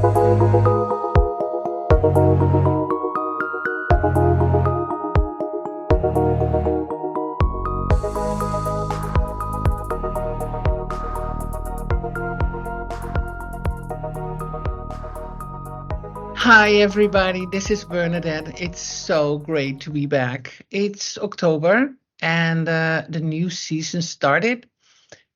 Hi, everybody. This is Bernadette. It's so great to be back. It's October and the new season started,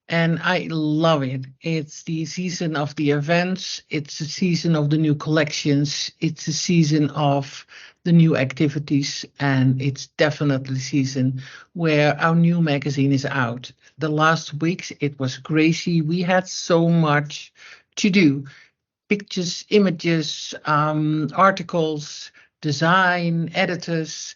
and I love it. It's the season of the events, it's the season of the new collections, it's the season of the new activities, and it's definitely the season where our new magazine is out. The last weeks, it was crazy. We had so much to do: pictures, images, articles, design, editors.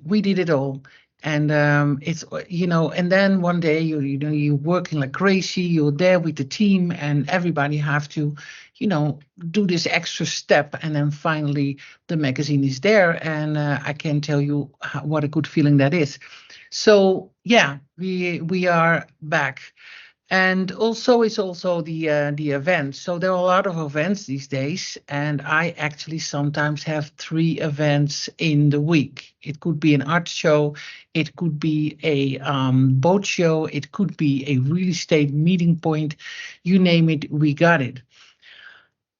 We did it all. And and then one day you're working like crazy. You're there with the team, and everybody have to, do this extra step. And then finally, the magazine is there, and I can tell you what a good feeling that is. So yeah, we are back. And also, it's also the events. So there are a lot of events these days, and I actually sometimes have 3 events in the week. It could be an art show, it could be a boat show, it could be a real estate meeting point. You name it, we got it.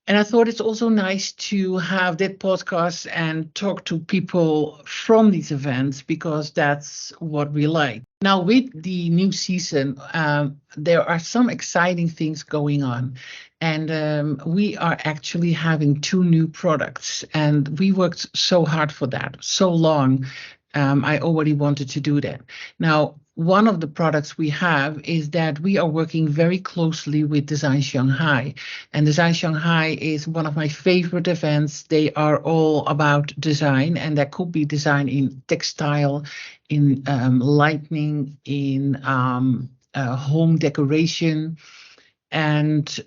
And I thought it's also nice to have that podcast and talk to people from these events, because that's what we like. Now, with the new season, there are some exciting things going on. And we are actually having 2 new products. And we worked so hard for that, so long. I already wanted to do that. Now, one of the products we have is that we are working very closely with Design Shanghai. And Design Shanghai is one of my favorite events. They are all about design, and that could be design in textile, in lighting, in home decoration. And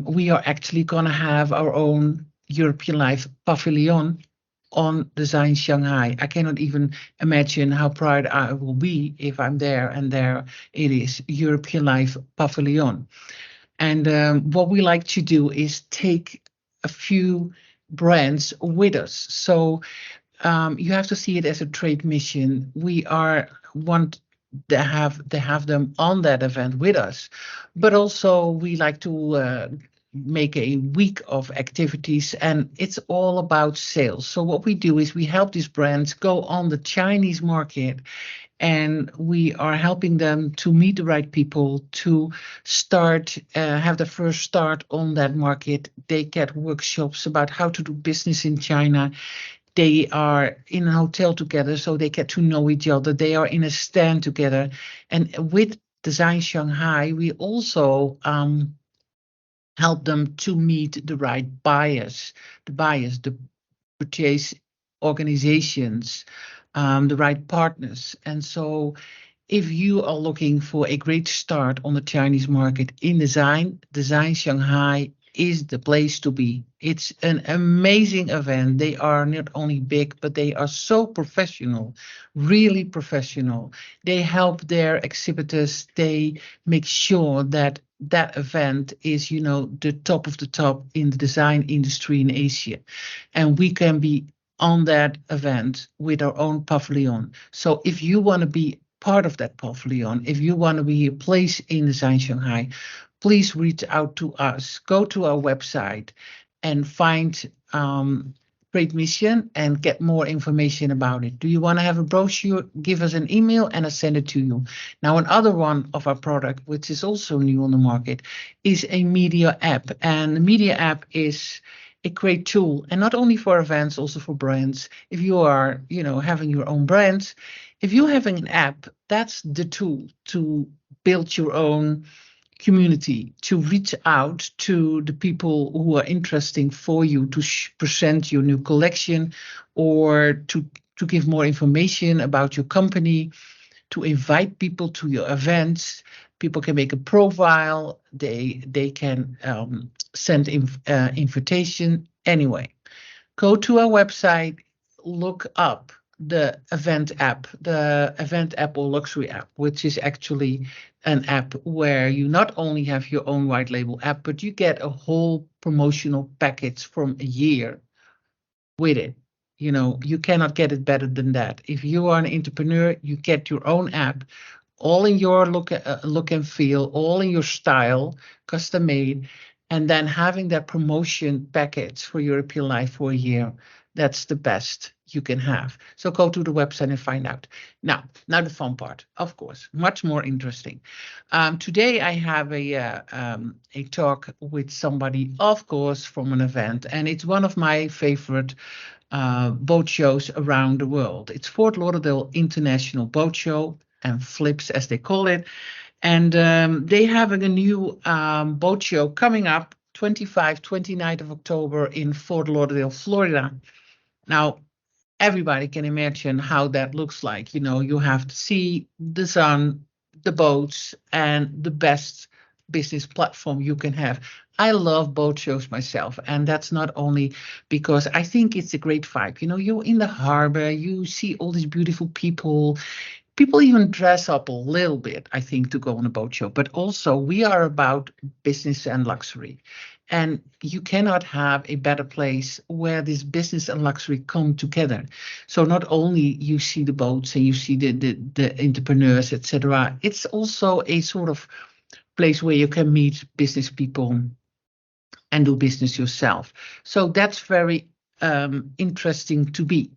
we are actually going to have our own European Life pavilion on Design Shanghai. I cannot even imagine how proud I will be if I'm there, and there it is, European Life Pavilion. And what we like to do is take a few brands with us. So you have to see it as a trade mission. We want to have them on that event with us, but also we like to make a week of activities, and it's all about sales. So what we do is we help these brands go on the Chinese market, and we are helping them to meet the right people, to start, have the first start on that market. They get workshops about how to do business in China. They are in a hotel together, so they get to know each other. They are in a stand together. And with Design Shanghai, we also help them to meet the right buyers, the purchase organizations, the right partners. And so if you are looking for a great start on the Chinese market in Design Shanghai is the place to be. It's an amazing event. They are not only big, but they are so professional, really professional. They help their exhibitors. They make sure that that event is, the top of the top in the design industry in Asia. And we can be on that event with our own pavilion. So if you want to be part of that pavilion, if you want to be a place in Design Shanghai, please reach out to us. Go to our website and find Great Mission and get more information about it. Do you want to have a brochure? Give us an email and I'll send it to you. Now, another one of our product, which is also new on the market, is a media app. And the media app is a great tool, and not only for events, also for brands. If you are, having your own brands, if you're having an app, that's the tool to build your own community, to reach out to the people who are interesting for you, to present your new collection, or to give more information about your company, to invite people to your events. People can make a profile. They can send invitation. Anyway, go to our website, look up the event app or luxury app, which is actually an app where you not only have your own white label app, but you get a whole promotional package from a year with it. You cannot get it better than that. If you are an entrepreneur, you get your own app, all in your look and feel, all in your style, custom made, and then having that promotion package for European Life for a year. That's the best you can have. So go to the website and find out. Now the fun part, of course, much more interesting. Today I have a talk with somebody, of course, from an event, and it's one of my favorite boat shows around the world. It's Fort Lauderdale International Boat Show, and Flips as they call it. And they having a new boat show coming up 29th of October in Fort Lauderdale, Florida. Now, everybody can imagine how that looks like. You have to see the sun, the boats, and the best business platform you can have. I love boat shows myself, and that's not only because I think it's a great vibe. You're in the harbor, you see all these beautiful people. People even dress up a little bit, I think, to go on a boat show. But also, we are about business and luxury. And you cannot have a better place where this business and luxury come together. So not only you see the boats and you see the entrepreneurs, etc. It's also a sort of place where you can meet business people and do business yourself. So that's very interesting to be.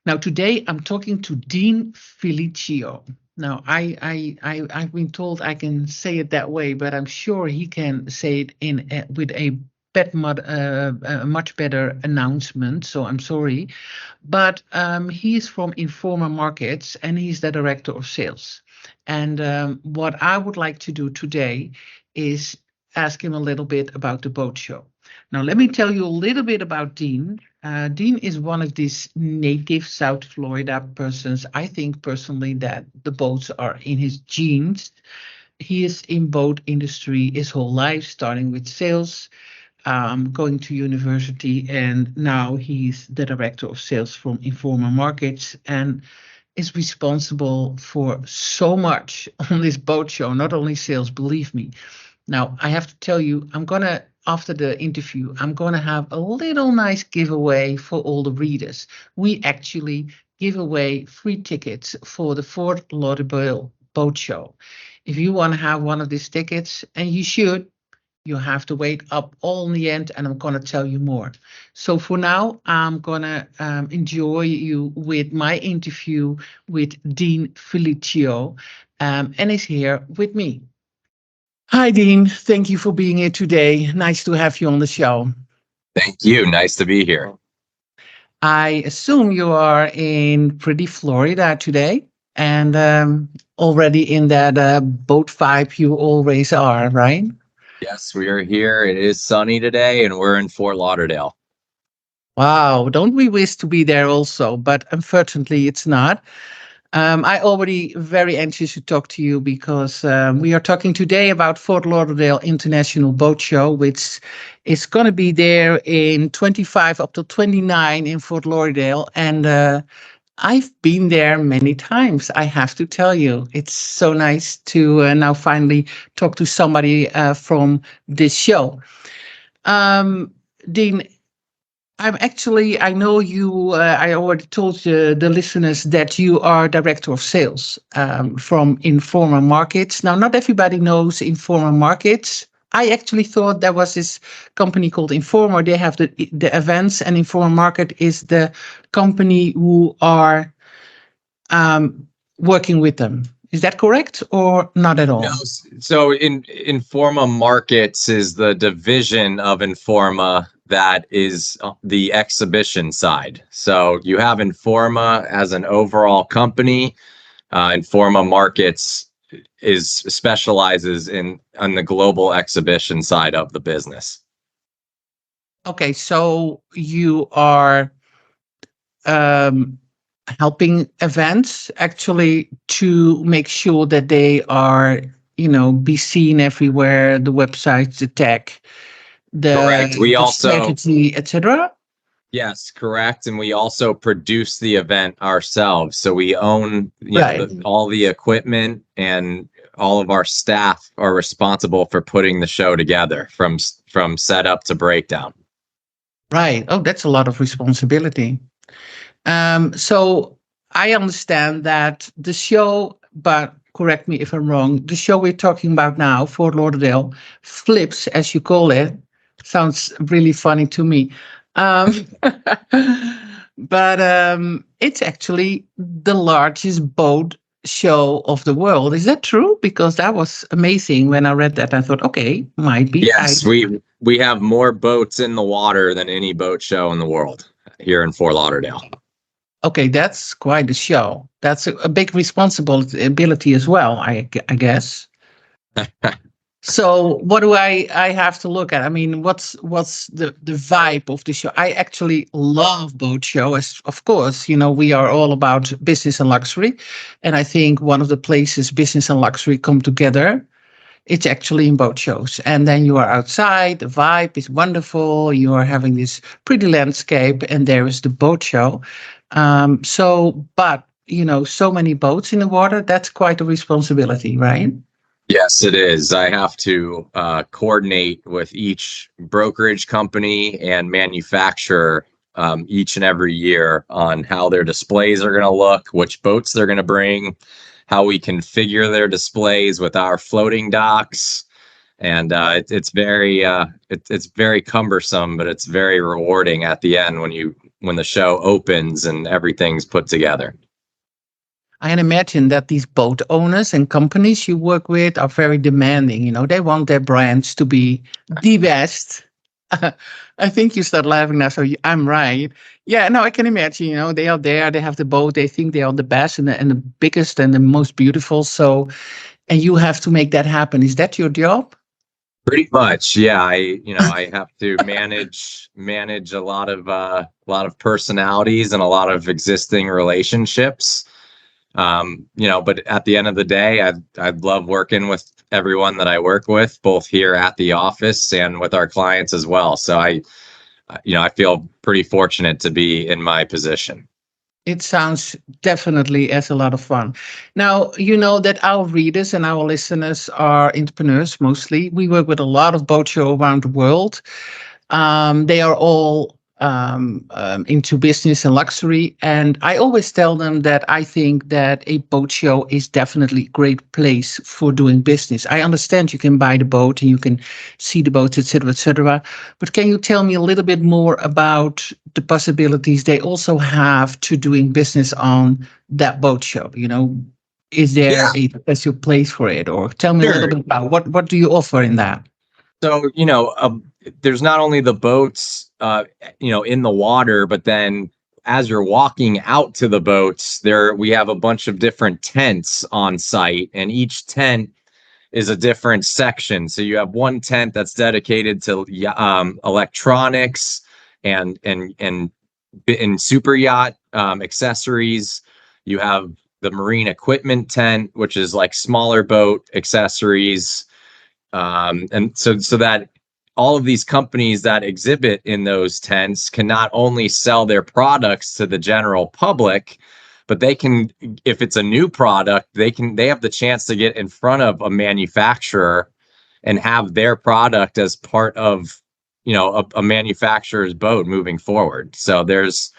Now, today I'm talking to Dean Fillichio. Now, I've been told I can say it that way, but I'm sure he can say it with a much better announcement. So I'm sorry, but he's from Informa Markets and he's the director of sales. And what I would like to do today is ask him a little bit about the boat show. Now, let me tell you a little bit about Dean. Dean is one of these native South Florida persons. I think personally that the boats are in his genes. He is in boat industry his whole life, starting with sales, going to university, and now he's the director of sales from Informa Markets and is responsible for so much on this boat show, not only sales, believe me. Now, I have to tell you, after the interview, I'm going to have a little nice giveaway for all the readers. We actually give away free tickets for the Fort Lauderdale Boat Show. If you want to have one of these tickets, and you have to wait up all in the end, and I'm going to tell you more. So for now, I'm going to enjoy you with my interview with Dean Fillichio, and he's here with me. Hi, Dean. Thank you for being here today. Nice to have you on the show. Thank you. Nice to be here. I assume you are in pretty Florida today and already in that boat vibe you always are, right? Yes, we are here. It is sunny today and we're in Fort Lauderdale. Wow. Don't we wish to be there also? But unfortunately, it's not. I already very anxious to talk to you because we are talking today about Fort Lauderdale International Boat Show, which is going to be there in 25 up to 29 in Fort Lauderdale. And I've been there many times, I have to tell you. It's so nice to now finally talk to somebody from this show. Dean, I know you, I already told the listeners that you are director of sales from Informa Markets. Now, not everybody knows Informa Markets. I actually thought there was this company called Informa. They have the events, and Informa Market is the company who are working with them. Is that correct or not at all? No. So Informa Markets is the division of Informa that is the exhibition side. So you have Informa as an overall company. Informa Markets specializes on the global exhibition side of the business. Okay, so you are helping events actually to make sure that they are, be seen everywhere, the websites, the tech, the Correct. We also strategy, etc. Yes, correct. And we also produce the event ourselves. So we own, Right. all the equipment, and all of our staff are responsible for putting the show together from setup to breakdown. Right. Oh, that's a lot of responsibility. So I understand that the show, but correct me if I'm wrong, the show we're talking about now, Fort Lauderdale, flips, as you call it, sounds really funny to me. Um, but it's actually the largest boat show of the world. Is that true? Because that was amazing. When I read that, I thought, okay, might be. Yes, we have more boats in the water than any boat show in the world here in Fort Lauderdale. Okay, that's quite a show. That's a big responsibility as well, I guess. So what do I have to look at? I mean, what's the vibe of the show? I actually love boat show. As of course, we are all about business and luxury, and I think one of the places business and luxury come together, it's actually in boat shows. And then you are outside, the vibe is wonderful. You are having this pretty landscape, and there is the boat show. But so many boats in the water, that's quite a responsibility, right? Yes, it is. I have to coordinate with each brokerage company and manufacturer each and every year on how their displays are going to look, which boats they're going to bring, how we configure their displays with our floating docks. And it's very cumbersome, but it's very rewarding at the end when the show opens and everything's put together. I can imagine that these boat owners and companies you work with are very demanding. They want their brands to be the best. I think you start laughing now, so I'm right. Yeah, no, I can imagine. They are there, they have the boat, they think they are the best and the biggest and the most beautiful. So, and you have to make that happen. Is that your job? Pretty much, yeah. I have to manage a lot of personalities and a lot of existing relationships. But at the end of the day, I'd love working with everyone that I work with, both here at the office and with our clients as well. So I feel pretty fortunate to be in my position. It sounds definitely as a lot of fun. Now, you know that our readers and our listeners are entrepreneurs mostly. We work with a lot of boat show around the world. They are all into business and luxury. And I always tell them that I think that a boat show is definitely a great place for doing business. I understand you can buy the boat and you can see the boats, etc., etc. But can you tell me a little bit more about the possibilities they also have to doing business on that boat show? Is there Yeah, a special place for it? Or tell me a little sure. bit about what do you offer in that? So, there's not only the boats, in the water, but then as you're walking out to the boats, we have a bunch of different tents on site, and each tent is a different section. So you have one tent that's dedicated to electronics and super yacht accessories. You have the marine equipment tent, which is like smaller boat accessories. And so that all of these companies that exhibit in those tents can not only sell their products to the general public, but they can, if it's a new product, they have the chance to get in front of a manufacturer and have their product as part of a manufacturer's boat moving forward. So there's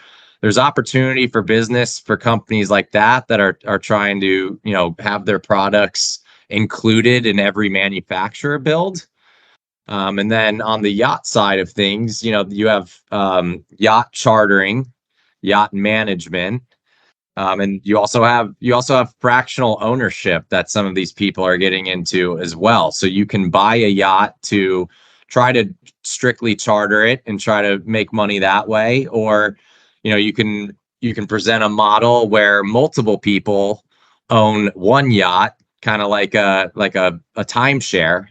opportunity for business for companies like that are trying to have their products included in every manufacturer build. And then on the yacht side of things, you have yacht chartering, yacht management, and you also have fractional ownership that some of these people are getting into as well. So you can buy a yacht to try to strictly charter it and try to make money that way, or you can present a model where multiple people own one yacht, kind of like a timeshare,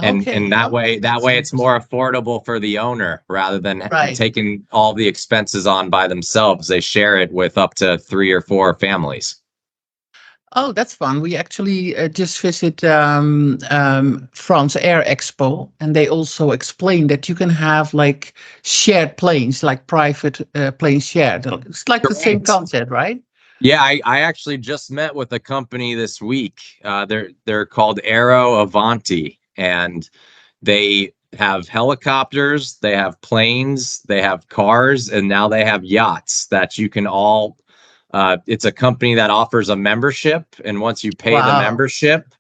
and Okay. that way it's more affordable for the owner rather than Right. taking all the expenses on by themselves. They share it with up to 3 or 4 families. Oh, that's fun. We actually just visit France Air Expo, and they also explain that you can have like shared planes, like private planes shared. It's like the same Correct. concept, right? Yeah, I actually just met with a company this week. They're called Aero Avanti, and they have helicopters, they have planes, they have cars, and now they have yachts that you can all. It's a company that offers a membership, and once you pay the Wow. membership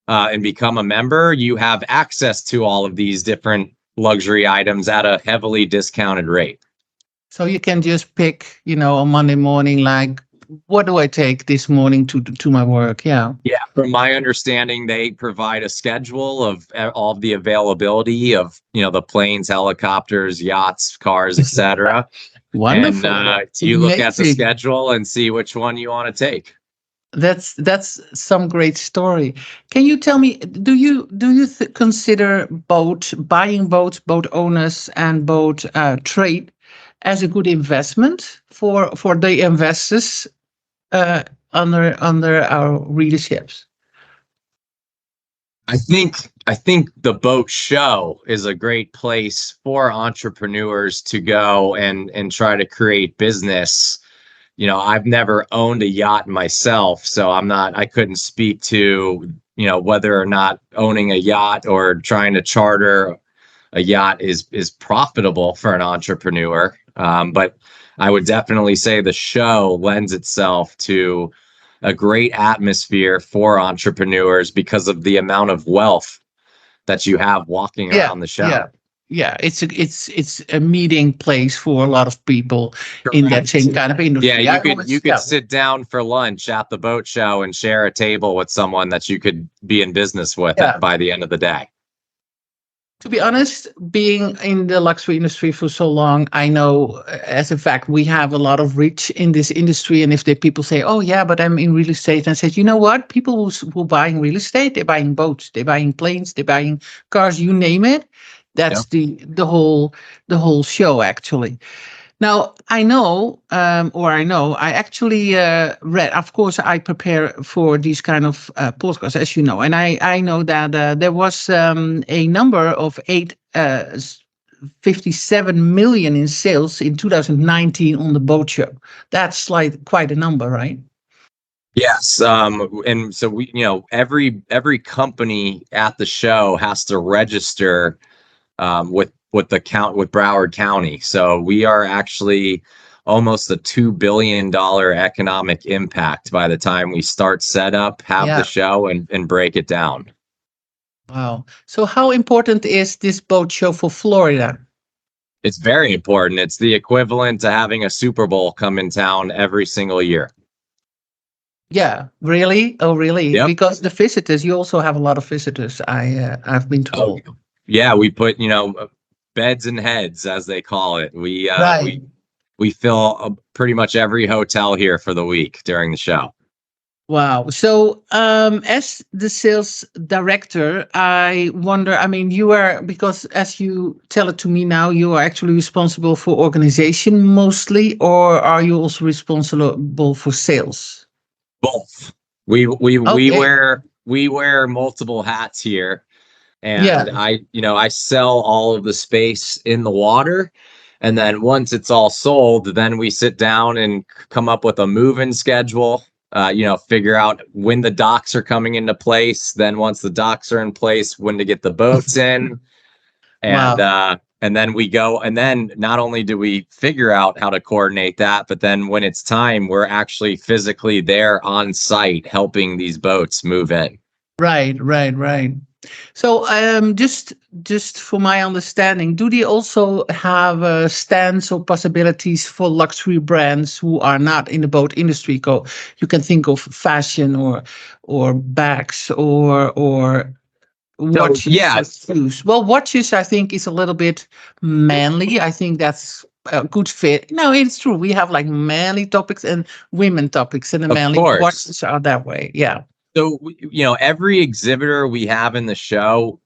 and become a member, you have access to all of these different luxury items at a heavily discounted rate. So you can just pick, on Monday morning, like, what do I take this morning to my work? Yeah. Yeah, from my understanding, they provide a schedule of all of the availability of, the planes, helicopters, yachts, cars, etc. And Wonderful. you look at the Amazing. schedule and see which one you want to take. That's some great story. Can you tell me, do you consider boat owners and boat trade as a good investment for the investors uh, under our readerships? I think the boat show is a great place for entrepreneurs to go and try to create business. I've never owned a yacht myself, so I couldn't speak to, whether or not owning a yacht or trying to charter a yacht is profitable for an entrepreneur. But I would definitely say the show lends itself to a great atmosphere for entrepreneurs because of the amount of wealth that you have walking Yeah, around the yeah, show. yeah. It's a meeting place for a lot of people in that Correct. same kind of Yeah, industry. you I could you always, could yeah. sit down for lunch at the boat show and share a table with someone that you could be in business with Yeah. by the end of the day. To be honest, being in the luxury industry for so long, I know as a fact we have a lot of reach in this industry. And if the people say, "Oh yeah, but I'm in real estate," and I said, "You know what? People who buying real estate, they're buying boats, they're buying planes, they're buying cars, you name it." Yeah. That's the whole show actually. Now, I know, I actually read, of course, I prepare for these kind of podcasts, as you know, and I know that there was a number of 57 million in sales in 2019 on the boat show. That's like quite a number, right? Yes, and so every company at the show has to register with the count with Broward County. So we are actually almost a $2 billion economic impact by the time we start setup, have the Yeah. show, and break it down. Wow. So, how important is this boat show for Florida? It's very important. It's the equivalent to having a Super Bowl come in town every single year. Yeah, really? Oh, really? Yep. Because the visitors, you also have a lot of visitors. I've been Oh, told. yeah. We put beds and heads, as they call it. We uh, Right. we we fill pretty much every hotel here for the week during the show. Wow. So, as the sales director, I wonder, I mean, you are, because as you tell it to me now, you are actually responsible for organization mostly, or are you also responsible for sales? Both. Okay. We wear multiple hats here, Yeah. and I sell all of the space in the water, and then once it's all sold, then we sit down and come up with a move-in schedule. Figure out when the docks are coming into place. Then once the docks are in place, when to get the boats in, and Wow. and then we go, and then not only do we figure out how to coordinate that, but then when it's time, we're actually physically there on site helping these boats move in. Right, right, right. So, just for my understanding, do they also have stands or possibilities for luxury brands who are not in the boat industry? You can think of fashion or bags or So watches yeah, or shoes. Well, watches I think is a little bit manly. I think that's a good fit. No, it's true. We have like manly topics and women topics, and the of manly course. watches are that way. Yeah. So, every exhibitor we have in the show,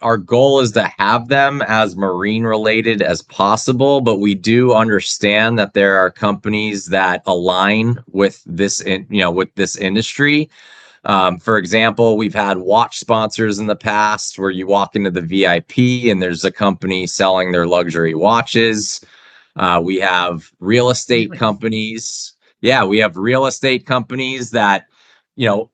our goal is to have them as marine related as possible, but we do understand that there are companies that align with with this industry. For example, we've had watch sponsors in the past where you walk into the VIP and there's a company selling their luxury watches. We have real estate Really? companies. Yeah, we have real estate companies that, you know,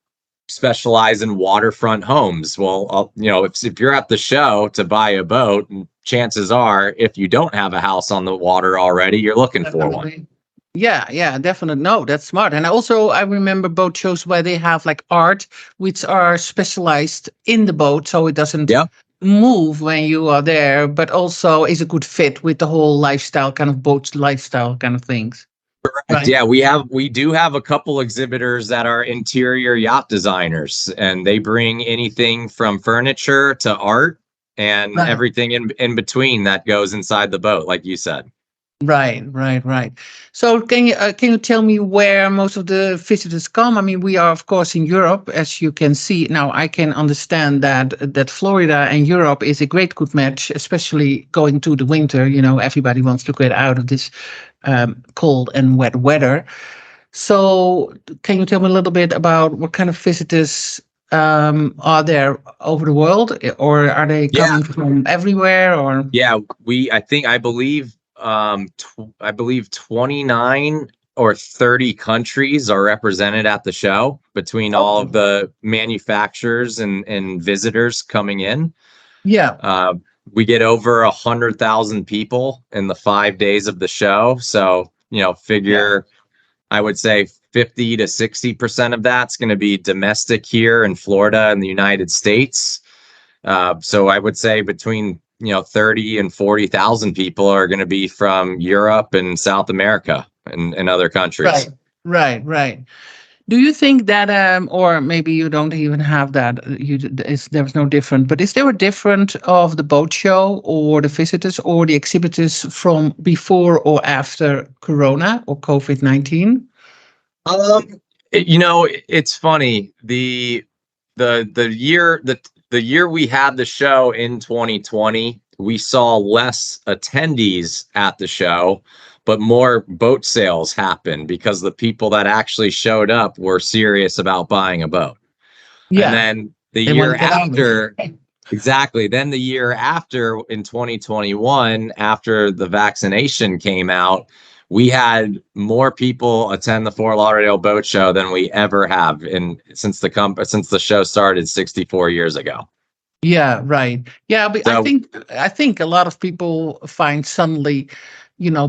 specialize in waterfront homes. Well, if you're at the show to buy a boat, chances are, if you don't have a house on the water already, you're looking for one. Definitely. Yeah, yeah, definitely. No, that's smart. And also, I remember boat shows where they have like art, which are specialized in the boat, so it doesn't Yeah. move when you are there, but also is a good fit with the whole lifestyle kind of boat lifestyle kind of things. Correct. Right. Yeah, we do have a couple exhibitors that are interior yacht designers, and they bring anything from furniture to art and Right. everything in between that goes inside the boat, like you said. Right, right, right. So can you tell me where most of the visitors come? I mean, we are of course in Europe, as you can see. Now, I can understand that Florida and Europe is a great good match, especially going to the winter. You know, everybody wants to get out of this cold and wet weather. So, can you tell me a little bit about what kind of visitors are there over the world, or are they Yeah, coming from everywhere? Or yeah. I believe 29 or 30 countries are represented at the show between all of oh, the manufacturers and visitors coming in. yeah, Uh, we get over 100,000 people in the 5 days of the show. So, yeah. figure I would say 50 to 60% of that's going to be domestic here in Florida and the United States. So I would say between 30 and 40,000 people are going to be from Europe and South America and other countries. Right, right, right. Do you think that, or maybe you don't even have that? There's no different. But is there a different of the boat show, or the visitors, or the exhibitors from before or after Corona or COVID-19? Um, it's funny. The year we had the show in 2020, we saw less attendees at the show, but more boat sales happened because the people that actually showed up were serious about buying a boat. And Yeah, then the they want year to get out of after, it. exactly, then the year after in 2021, after the vaccination came out, we had more people attend the Fort Lauderdale Boat Show than we ever have since the show started 64 years ago. Yeah, right. Yeah, but I So think I think a lot of people find suddenly,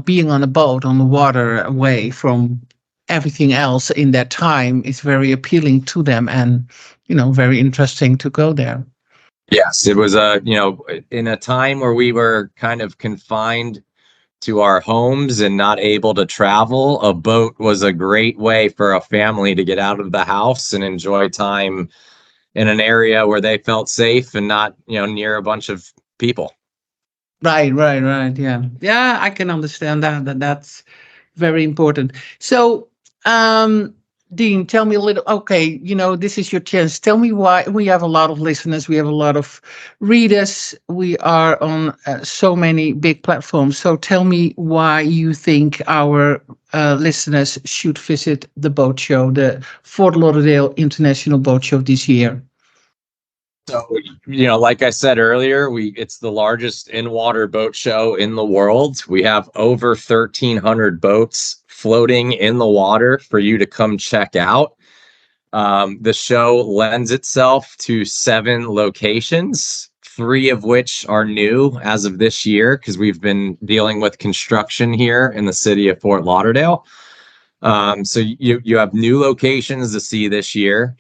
being on a boat on the water away from everything else in that time is very appealing to them, and very interesting to go there. yes, it was in a time where we were kind of confined to our homes and not able to travel, a boat was a great way for a family to get out of the house and enjoy time in an area where they felt safe and not, near a bunch of people. Right, right, right. Yeah. Yeah, I can understand that's very important. So, Dean, tell me a little. Okay, this is your chance. Tell me why. We have a lot of listeners. We have a lot of readers. We are on so many big platforms. So, tell me why you think our listeners should visit the boat show, the Fort Lauderdale International Boat Show this year. So, like I said earlier, it's the largest in-water boat show in the world. We have over 1,300 boats floating in the water for you to come check out. The show lends itself to 7 locations, 3 of which are new as of this year because we've been dealing with construction here in the city of Fort Lauderdale. So you have new locations to see this year.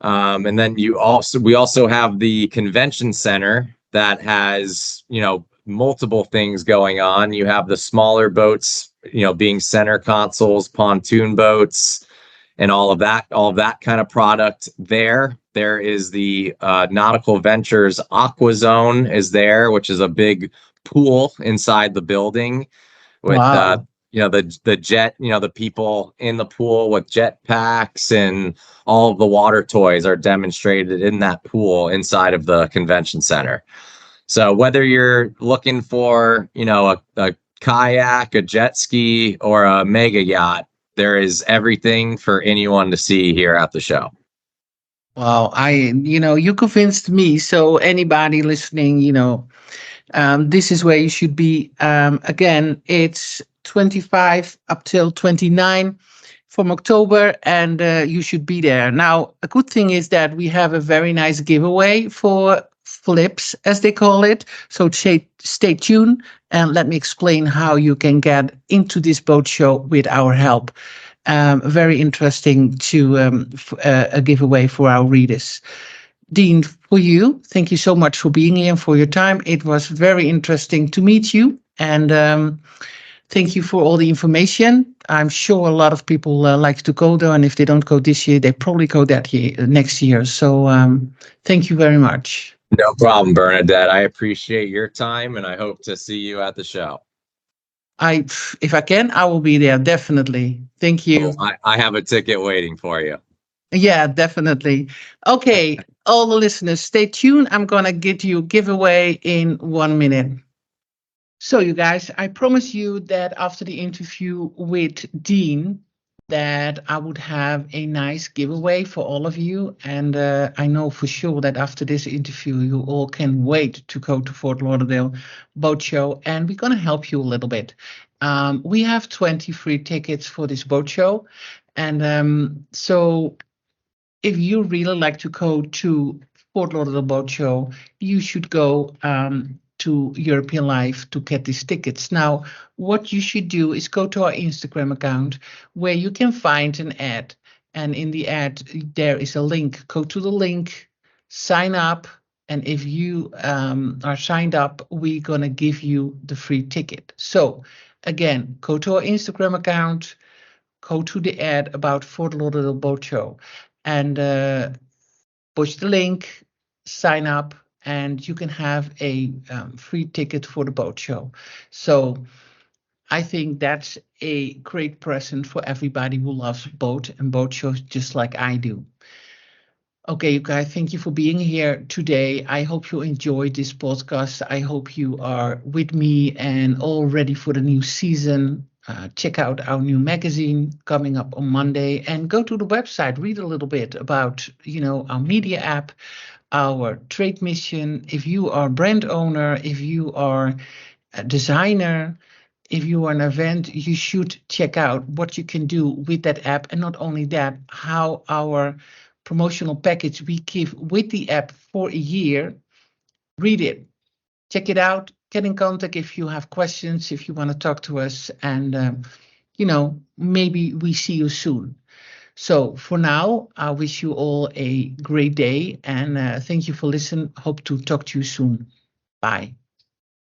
And then we also have the convention center that has, multiple things going on. You have the smaller boats, being center consoles, pontoon boats, and all of that kind of product there. There is the Nautical Ventures Aqua Zone is there, which is a big pool inside the building with Wow. the jet, the people in the pool with jet packs and all of the water toys are demonstrated in that pool inside of the convention center. So whether you're looking for, a kayak, a jet ski, or a mega yacht, there is everything for anyone to see here at the show. Well, you convinced me. So anybody listening, this is where you should be. Again, it's 25 up till 29 from October, and you should be there. Now, a good thing is that we have a very nice giveaway for flips, as they call it. So stay tuned, and let me explain how you can get into this boat show with our help. Very interesting to a giveaway for our readers. Dean, for you, thank you so much for being here and for your time. It was very interesting to meet you, and thank you for all the information. I'm sure a lot of people like to go there, and if they don't go this year, they probably go next year. So thank you very much. No problem, Bernadette. I appreciate your time, and I hope to see you at the show. If I can, I will be there, definitely. Thank you. Oh, I have a ticket waiting for you. Yeah, definitely. Okay, all the listeners, stay tuned. I'm going to get you a giveaway in 1 minute. So, you guys, I promise you that after the interview with Dean, that I would have a nice giveaway for all of you. And I know for sure that after this interview, you all can wait to go to Fort Lauderdale Boat Show. And we're going to help you a little bit. We have 20 free tickets for this boat show. And so if you really like to go to Fort Lauderdale Boat Show, you should go to EuropeanLife to get these tickets. Now, what you should do is go to our Instagram account where you can find an ad. And in the ad, there is a link. Go to the link, sign up. And if you are signed up, we're going to give you the free ticket. So again, go to our Instagram account, go to the ad about Fort Lauderdale Boat Show, and push the link, sign up, and you can have a free ticket for the boat show. So I think that's a great present for everybody who loves boat and boat shows just like I do. Okay, you guys, thank you for being here today. I hope you enjoyed this podcast. I hope you are with me and all ready for the new season. Check out our new magazine coming up on Monday and go to the website, read a little bit about, our media app, our trade mission. If you are a brand owner, if you are a designer, if you are an event, you should check out what you can do with that app. And not only that, how our promotional package we give with the app for a year. Read it, check it out, get in contact if you have questions, if you want to talk to us, and maybe we see you soon. So for now, I wish you all a great day, and thank you for listening. Hope to talk to you soon. Bye.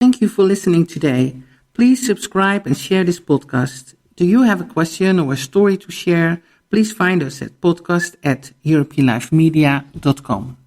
Thank you for listening today. Please subscribe and share this podcast. Do you have a question or a story to share? Please find us at podcast@EuropeanLifeMedia.com.